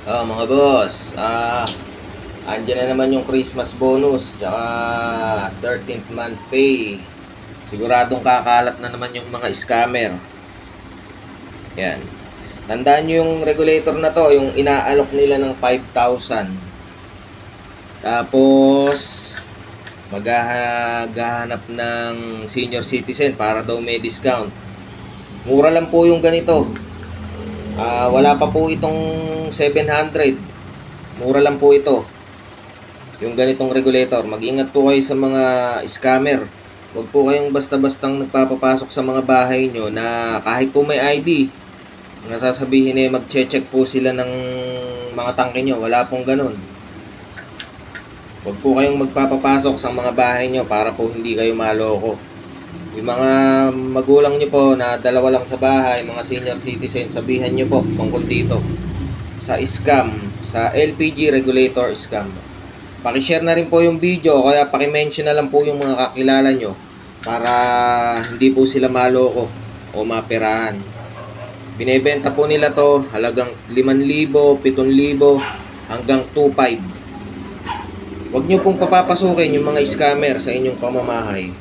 Mga boss, andyan na naman yung Christmas bonus, tsaka 13th month pay. Siguradong kakalat na naman yung mga scammer. Yan. Tandaan nyo yung regulator na to, yung inaalok nila ng 5,000. Tapos, maghahanap ng senior citizen para daw may discount. Mura lang po yung ganito. Wala pa po itong 700. Mura lang po ito. Yung ganitong regulator. Mag-ingat po kayo sa mga scammer. Huwag po kayong basta-bastang nagpapapasok sa mga bahay nyo na kahit po may ID, nasasabihin mag-check po sila ng mga tangke nyo. Wala pong ganun. Huwag po kayong magpapapasok sa mga bahay nyo para po hindi kayo maloko. Yung mga magulang nyo po na dalawa lang sa bahay, mga senior citizen, sabihan nyo po tungkol dito sa scam, sa LPG regulator scam. Pakishare na rin po yung video, kaya pakimention na lang po yung mga kakilala nyo para hindi po sila maloko o maperahan. Binebenta po nila to halagang 5,000, 7,000 hanggang 2,500. Huwag nyo pong papapasukin yung mga scammer sa inyong pamamahay.